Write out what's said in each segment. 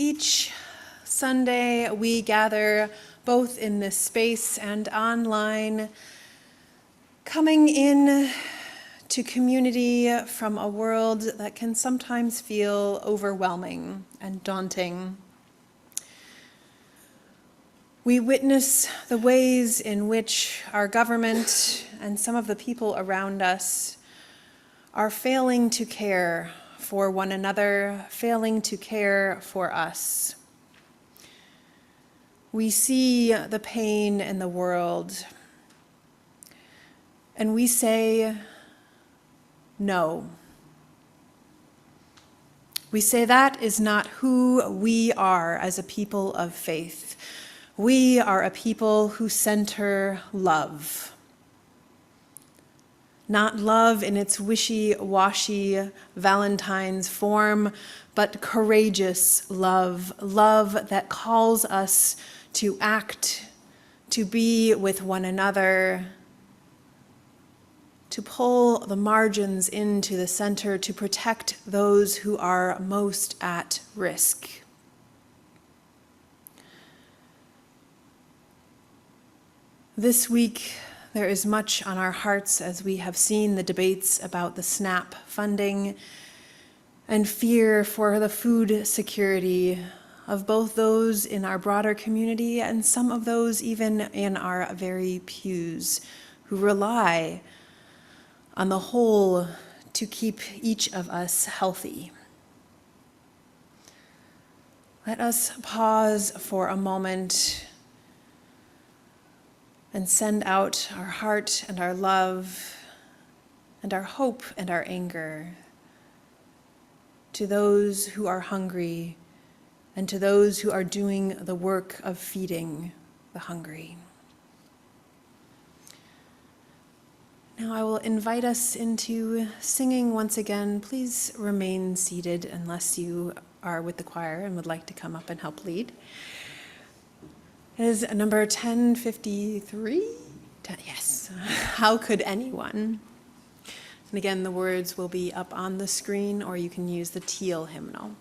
Each Sunday, we gather both in this space and online, coming in to community from a world that can sometimes feel overwhelming and daunting. We witness the ways in which our government and some of the people around us are failing to care for one another, failing to care for us. We see the pain in the world, and we say no. We say that is not who we are as a people of faith. We are a people who center love. Not love in its wishy-washy Valentine's form, but courageous love, love that calls us to act, to be with one another, to pull the margins into the center, to protect those who are most at risk. This week, there is much on our hearts as we have seen the debates about the SNAP funding and fear for the food security of both those in our broader community and some of those even in our very pews who rely on the whole to keep each of us healthy. Let us pause for a moment and send out our heart and our love and our hope and our anger to those who are hungry and to those who are doing the work of feeding the hungry. Now I will invite us into singing once again. Please remain seated unless you are with the choir and would like to come up and help lead. It is number 1053. Yes, how could anyone? And again, the words will be up on the screen, or you can use the teal hymnal.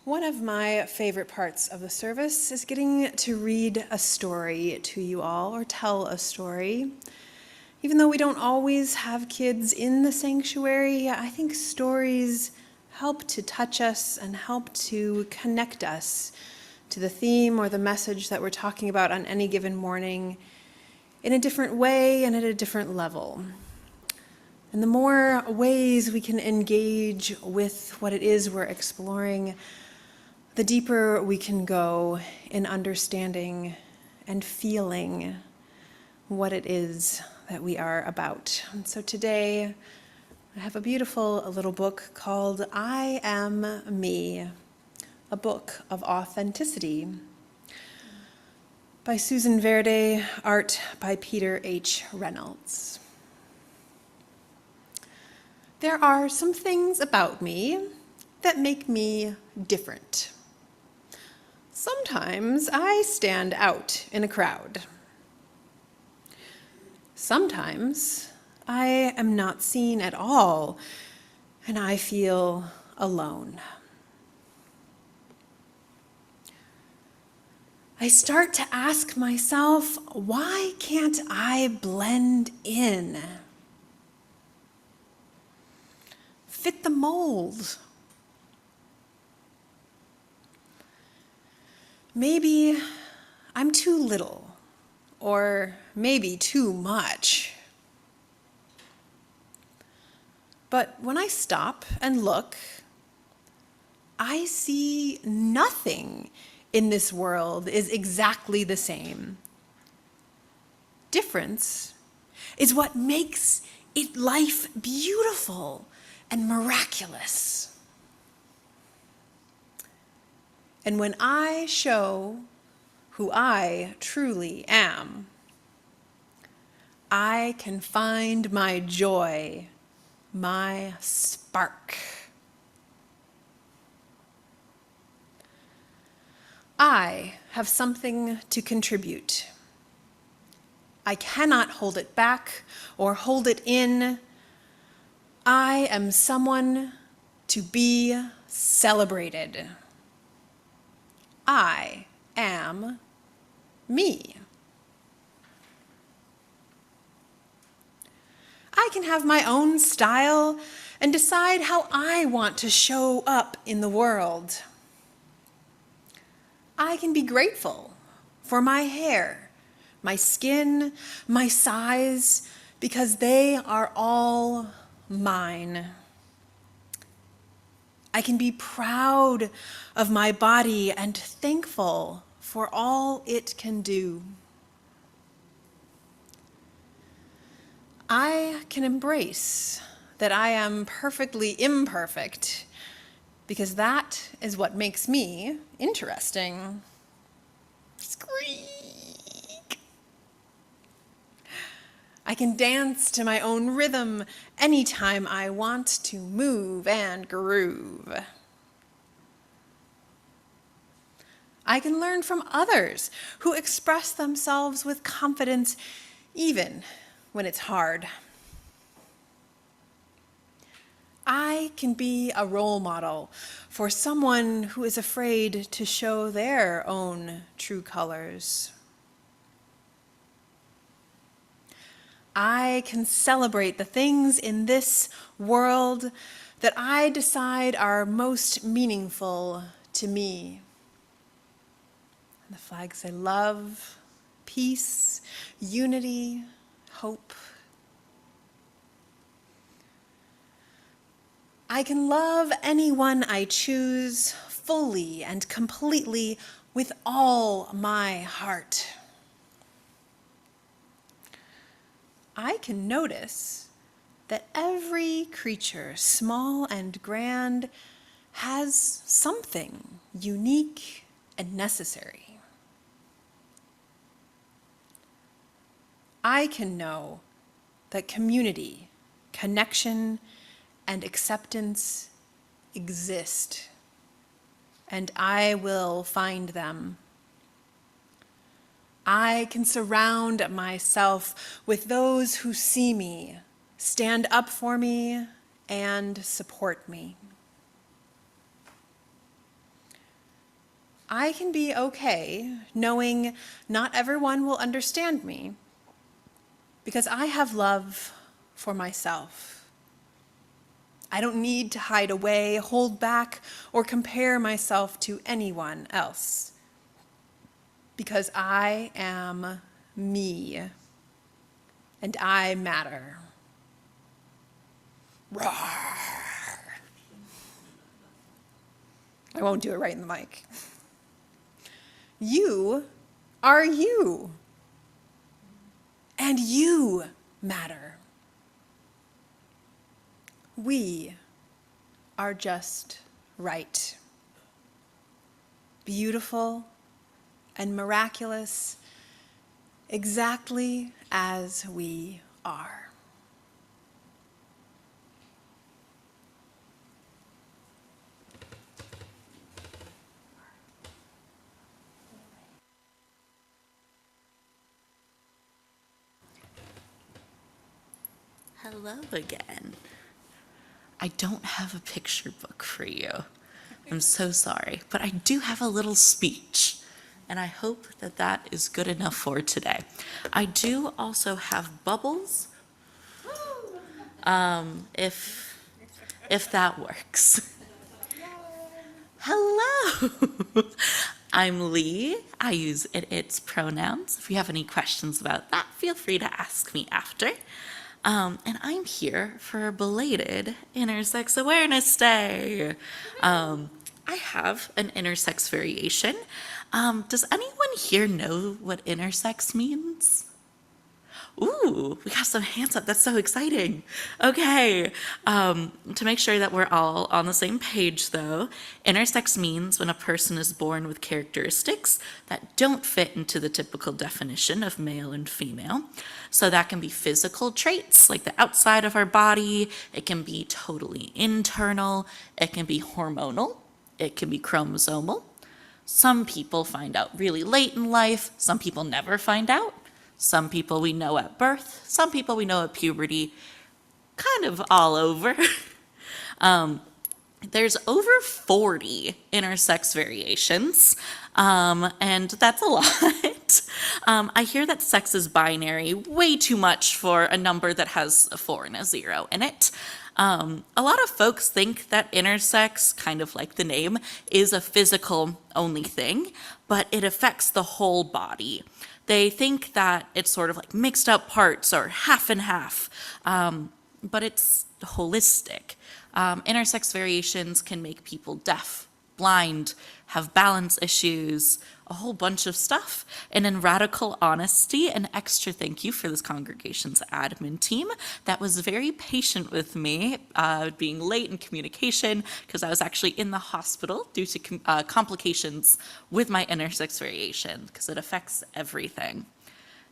One of my favorite parts of the service is getting to read a story to you all, or tell a story. Even though we don't always have kids in the sanctuary, I think stories help to touch us and help to connect us to the theme or the message that we're talking about on any given morning in a different way and at a different level. And the more ways we can engage with what it is we're exploring, the deeper we can go in understanding and feeling what it is that we are about. And so today, I have a beautiful little book called I Am Me, a book of authenticity, by Susan Verde, art by Peter H. Reynolds. There are some things about me that make me different. Sometimes I stand out in a crowd. Sometimes I am not seen at all, and I feel alone. I start to ask myself, why can't I blend in? Fit the mold. Maybe I'm too little, or maybe too much. But when I stop and look, I see nothing in this world is exactly the same. Difference is what makes life beautiful and miraculous. And when I show who I truly am, I can find my joy, my spark. I have something to contribute. I cannot hold it back or hold it in. I am someone to be celebrated. I am me. I can have my own style and decide how I want to show up in the world. I can be grateful for my hair, my skin, my size, because they are all mine. I can be proud of my body and thankful for all it can do. I can embrace that I am perfectly imperfect, because that is what makes me interesting. Squeak! I can dance to my own rhythm anytime I want to move and groove. I can learn from others who express themselves with confidence even when it's hard. I can be a role model for someone who is afraid to show their own true colors. I can celebrate the things in this world that I decide are most meaningful to me. And the flags say love, peace, unity, hope. I can love anyone I choose fully and completely with all my heart. I can notice that every creature, small and grand, has something unique and necessary. I can know that community, connection, and acceptance exist, and I will find them. I can surround myself with those who see me, stand up for me, and support me. I can be okay knowing not everyone will understand me, because I have love for myself. I don't need to hide away, hold back, or compare myself to anyone else, because I am me, and I matter. Roar. I won't do it right in the mic. You are you. And you matter. We are just right. Beautiful and miraculous, exactly as we are. Hello again. I don't have a picture book for you. I'm so sorry, but I do have a little speech, and I hope that that is good enough for today. I do also have bubbles, if that works. Hello. I'm Lee. I use its pronouns. If you have any questions about that, feel free to ask me after. And I'm here for a belated Intersex Awareness Day. I have an intersex variation. Does anyone here know what intersex means? Ooh, we got some hands up. That's so exciting. Okay. To make sure that we're all on the same page, though, intersex means when a person is born with characteristics that don't fit into the typical definition of male and female. So that can be physical traits, like the outside of our body. It can be totally internal. It can be hormonal. It can be chromosomal. Some people find out really late in life. Some people never find out. Some people we know at birth, some people we know at puberty, kind of all over. There's over 40 intersex variations, and that's a lot. I hear that sex is binary way too much for a number that has a 4 and a 0 in it. A lot of folks think that intersex, kind of like the name, is a physical only thing, but it affects the whole body. They think that it's sort of like mixed up parts or half and half, but it's holistic. Intersex variations can make people deaf, blind, have balance issues, a whole bunch of stuff. And in radical honesty, an extra thank you for this congregation's admin team that was very patient with me being late in communication because I was actually in the hospital due to complications with my intersex variation because it affects everything.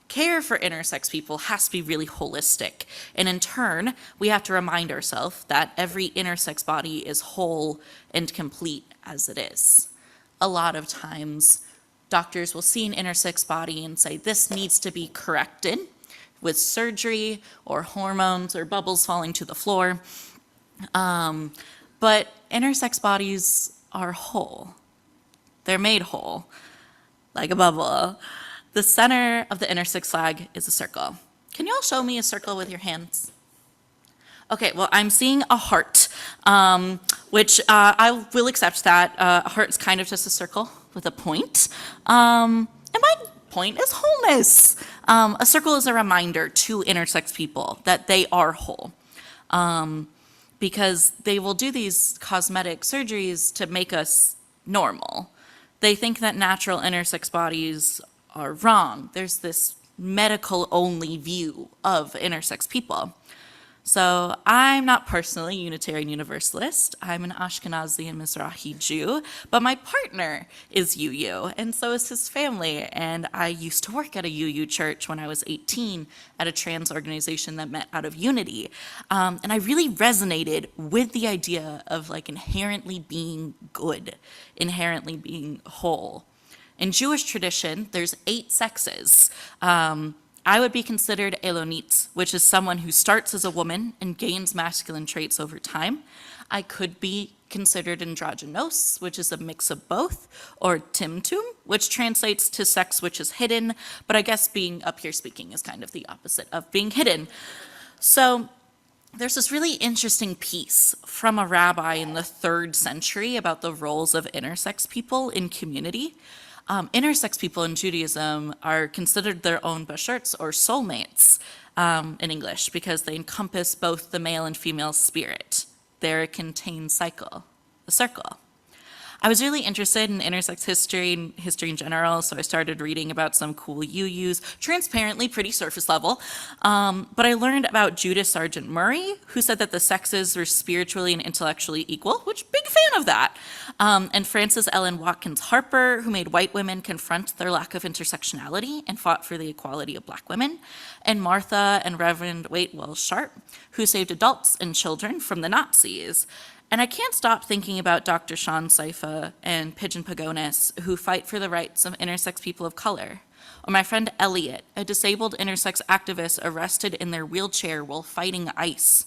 Care for intersex people has to be really holistic. And in turn, we have to remind ourselves that every intersex body is whole and complete as it is. A lot of times, doctors will see an intersex body and say, this needs to be corrected with surgery or hormones or bubbles falling to the floor. But intersex bodies are whole. They're made whole, like a bubble. The center of the intersex flag is a circle. Can you all show me a circle with your hands? Okay, well, I'm seeing a heart, which I will accept that. A heart is kind of just a circle with a point. And my point is wholeness. A circle is a reminder to intersex people that they are whole. Because they will do these cosmetic surgeries to make us normal. They think that natural intersex bodies are wrong. There's this medical-only view of intersex people. So I'm not personally Unitarian Universalist. I'm an Ashkenazi and Mizrahi Jew, but my partner is UU, and so is his family. And I used to work at a UU church when I was 18 at a trans organization that met out of unity. And I really resonated with the idea of like inherently being good, inherently being whole. In Jewish tradition, there's 8 sexes. I would be considered Elonit, which is someone who starts as a woman and gains masculine traits over time. I could be considered androgynous, which is a mix of both, or Timtum, which translates to sex which is hidden, but I guess being up here speaking is kind of the opposite of being hidden. So there's this really interesting piece from a rabbi in the 3rd century about the roles of intersex people in community. Intersex people in Judaism are considered their own basharts or soulmates. in English because they encompass both the male and female spirit. They're a contained cycle, a circle. I was really interested in intersex history and history in general, so I started reading about some cool UUs, transparently pretty surface level. But I learned about Judith Sargent Murray, who said that the sexes were spiritually and intellectually equal, which big fan of that. And Frances Ellen Watkins Harper, who made white women confront their lack of intersectionality and fought for the equality of black women. And Martha and Reverend Wait Wells Sharp, who saved adults and children from the Nazis. And I can't stop thinking about Dr. Sean Saifa and Pigeon Pagonis, who fight for the rights of intersex people of color. Or my friend Elliot, a disabled intersex activist arrested in their wheelchair while fighting ICE.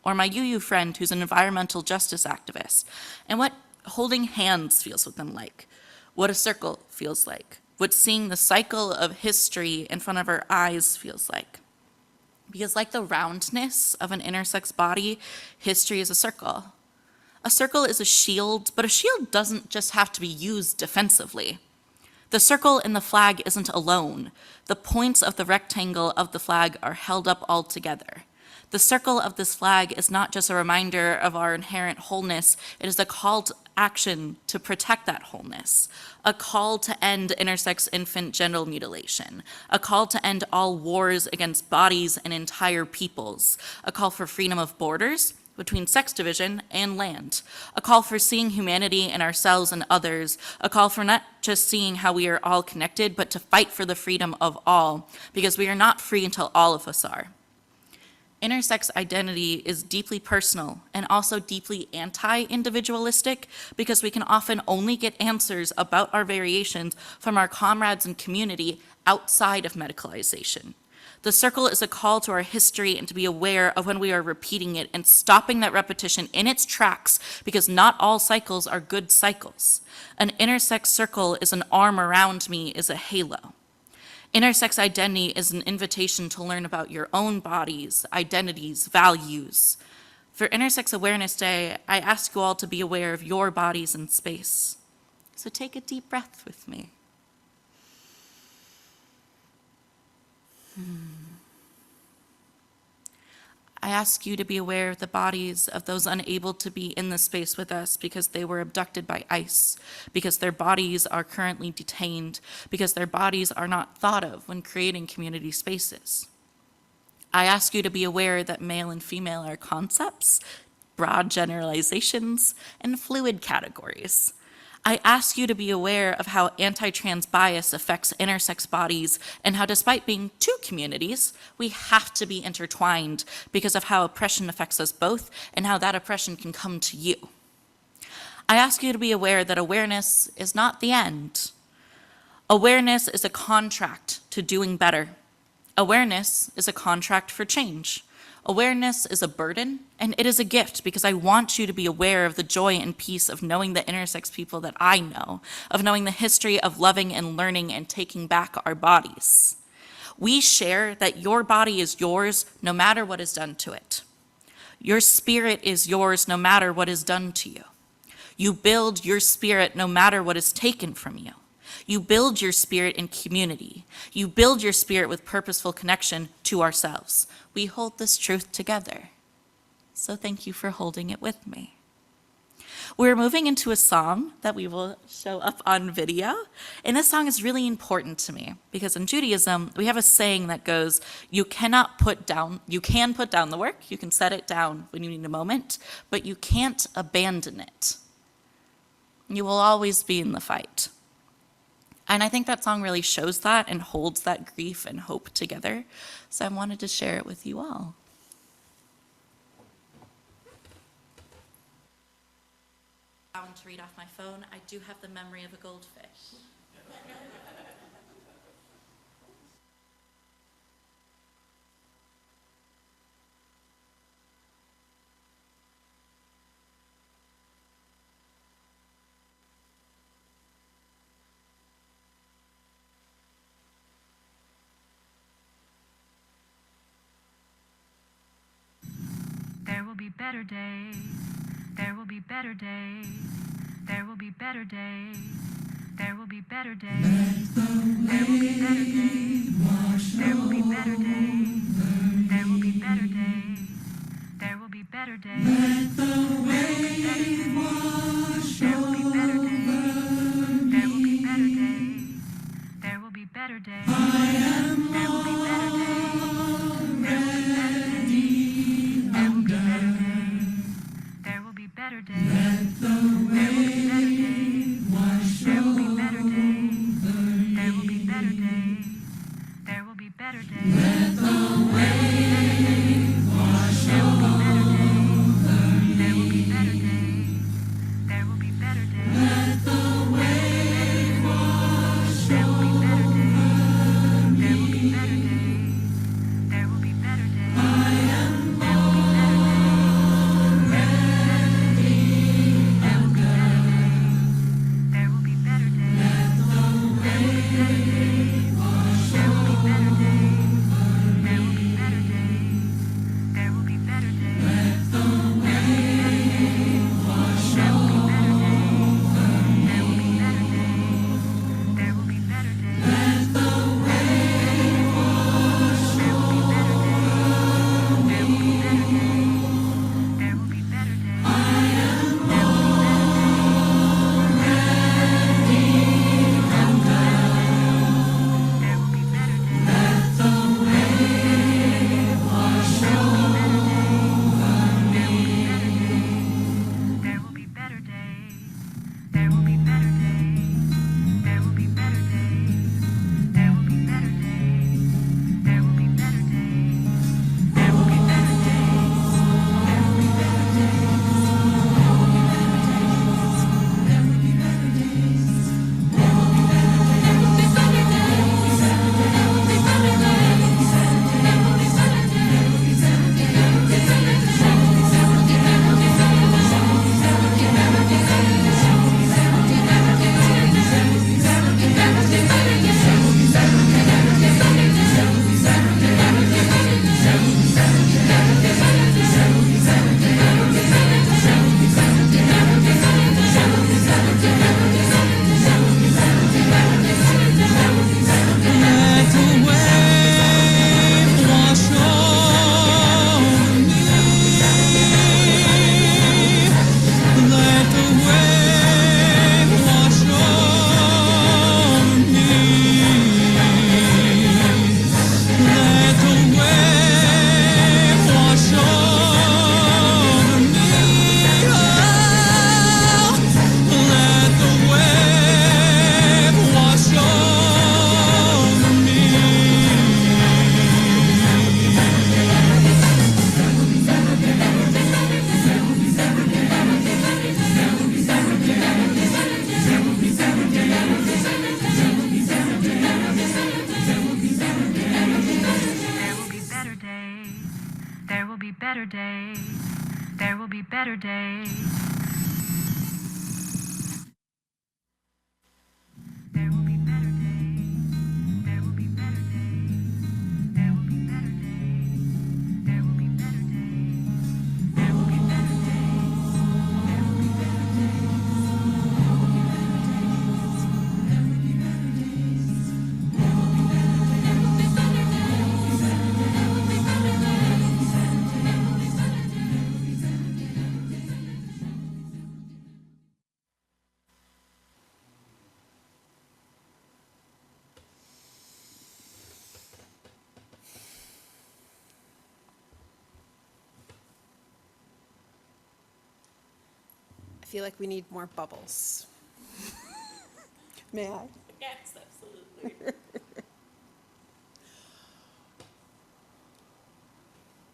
Or my UU friend, who's an environmental justice activist. And what holding hands feels with them like. What a circle feels like. What seeing the cycle of history in front of our eyes feels like. Because like the roundness of an intersex body, history is a circle. A circle is a shield, but a shield doesn't just have to be used defensively. The circle in the flag isn't alone. The points of the rectangle of the flag are held up all together. The circle of this flag is not just a reminder of our inherent wholeness, it is a call to action to protect that wholeness, a call to end intersex infant genital mutilation, a call to end all wars against bodies and entire peoples, a call for freedom of borders, between sex division and land, a call for seeing humanity in ourselves and others, a call for not just seeing how we are all connected, but to fight for the freedom of all, because we are not free until all of us are. Intersex identity is deeply personal and also deeply anti-individualistic because we can often only get answers about our variations from our comrades and community outside of medicalization. The circle is a call to our history and to be aware of when we are repeating it and stopping that repetition in its tracks because not all cycles are good cycles. An intersex circle is an arm around me, is a halo. Intersex identity is an invitation to learn about your own bodies, identities, values. For Intersex Awareness Day, I ask you all to be aware of your bodies in space. So take a deep breath with me. I ask you to be aware of the bodies of those unable to be in the space with us because they were abducted by ICE, because their bodies are currently detained, because their bodies are not thought of when creating community spaces. I ask you to be aware that male and female are concepts, broad generalizations, and fluid categories. I ask you to be aware of how anti-trans bias affects intersex bodies and how despite being two communities, we have to be intertwined because of how oppression affects us both and how that oppression can come to you. I ask you to be aware that awareness is not the end. Awareness is a contract to doing better. Awareness is a contract for change. Awareness is a burden, and it is a gift because I want you to be aware of the joy and peace of knowing the intersex people that I know, of knowing the history of loving and learning and taking back our bodies. We share that your body is yours no matter what is done to it. Your spirit is yours no matter what is done to you. You build your spirit no matter what is taken from you. You build your spirit in community. You build your spirit with purposeful connection to ourselves. We hold this truth together. So thank you for holding it with me. We're moving into a song that we will show up on video. And this song is really important to me because in Judaism, we have a saying that goes, you can put down the work, you can set it down when you need a moment, but you can't abandon it. You will always be in the fight. And I think that song really shows that and holds that grief and hope together. So I wanted to share it with you all. I want to read off my phone. I do have the memory of a goldfish. There will be better days. There will be better days. There will be better days. There will be better days. There will be better days. There will be better days. better days. Let the wave wash over. There will be better days. There will be better days. There will be better days. I am there will be better days. There will be better days. There will be better days. There will be better days. Let the wave wash there will be better days. There will be better days. There will be better days. Let the wave wash there will be better days. There will be better days. There will be better days. Let the wave wash there will be better days. There will be better days. There will be better days. I am there will be better days. There will be better days. There will be better days. Let the wave wash there will be better days. There will be better days. There will be better days. Let the wave wash there will be better days. There will be better days. There will be better days. Let the wave wash there will be better days. There will be better days. There will be better days. I am there will be better days. There will be better days. Let the wave wash over. There will be better days. There will be better days. There will be better days. There will be better days. There will be better days. There will be better days. There will be better days. There will be better days. There will be better days. There will be better days. There will be better days. There will be better days. There will be better days. Let the wave wash over me. Let the wave wash over me. Let the wave wash over me. Oh, let the wave wash over me. There will be better days. There will be better days. There will be better days. There will be better days. There will be better days. There will be better days. There will be better days. There will be better days. There will be better days. There will be better days. There will be better days. There will be better I feel like we need more bubbles. May I? Yes, absolutely.